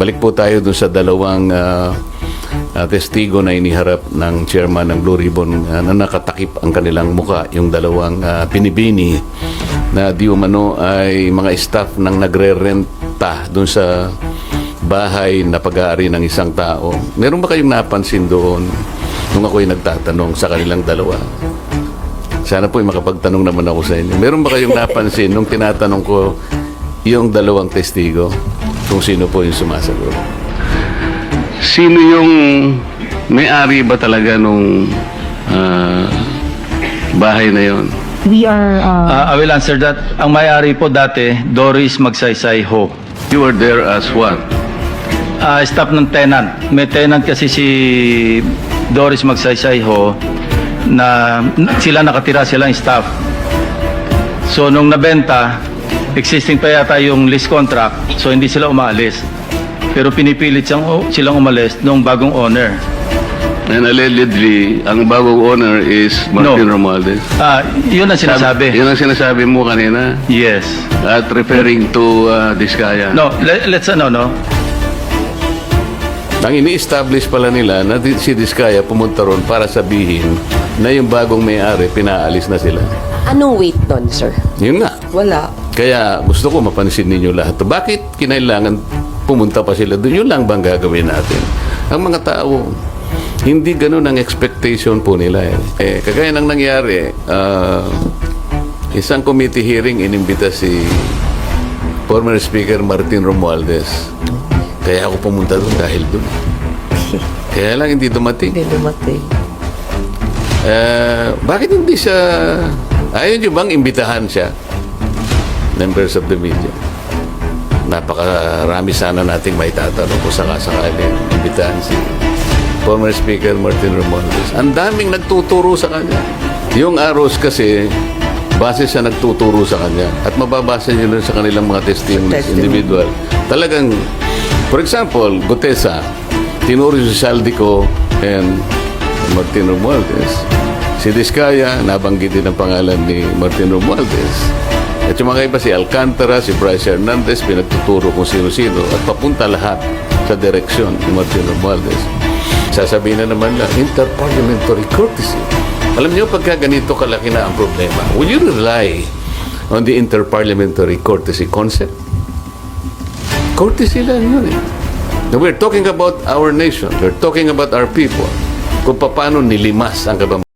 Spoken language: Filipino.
Balik po tayo dun sa dalawang testigo na iniharap ng chairman ng Blue Ribbon na nakatakip ang kanilang muka, yung dalawang pinibini na di umano ay mga staff ng nagre-renta dun sa bahay na pag-aari ng isang tao. Meron ba kayong napansin doon nung ako'y nagtatanong sa kanilang dalawa? Sana po makapagtanong naman ako sa inyo. Meron ba kayong napansin nung tinatanong ko yung dalawang testigo kung sino po yung sumasagot? Sino yung may-ari ba talaga nung bahay na yon? We are I will answer that. Ang may-ari po dati, Doris Magsaysay Ho. You were there as what? Staff ng tenant. May tenant kasi si Doris Magsaysay Ho na sila nakatira, sila yung staff. So nung nabenta, existing pa yata yung lease contract, so hindi sila umalis. Pero pinipilit silang umalis nung bagong owner. And allegedly, ang bagong owner is Martin Romualdez. Yun ang sinasabi. Yun ang sinasabi mo kanina? Yes. At referring to Diskaya? No, let's no. Ang ini-establish pala nila na si Diskaya pumunta ron para sabihin na yung bagong may-ari, pinaalis na sila. Anong weight nun, sir? Yun nga. Wala. Kaya gusto ko mapansin ninyo lahat. Bakit kinailangan pumunta pa sila doon? Yun lang bang gagawin natin? Ang mga tao, hindi ganun ang expectation po nila. Kagaya ng nangyari, isang committee hearing inimbita si former Speaker Martin Romualdez. Kaya ako pumunta doon dahil doon. Kaya lang hindi dumating. Hindi dumating. Bakit hindi siya... Ayaw nyo bang imbitahan siya? Members of the media. Napakarami sana nating may tatanong kung sakasakali imbitahan si former Speaker Martin Romualdez. Ang daming nagtuturo sa kanya. Yung arrows kasi, base siya nagtuturo sa kanya. At mababasa nyo rin sa kanilang mga testimonies, individual. Talagang, for example, Gutesa, tinuro si Saldico and Martin Romualdez. Si Diskaya, nabanggit din ang pangalan ni Martin Romualdez. At yung mga iba, si Alcantara, si Bryce Hernandez, pinagtuturo kung sino-sino at papunta lahat sa direksyon ni Martin Romualdez. Sasabihin na naman lang, interparliamentary courtesy. Alam niyo, pagka ganito kalaki na ang problema, will you rely on the interparliamentary courtesy concept? Courtesy lang yun eh. Now, we're talking about our nation. We're talking about our people. Kung paano nilimas ang kabamayan.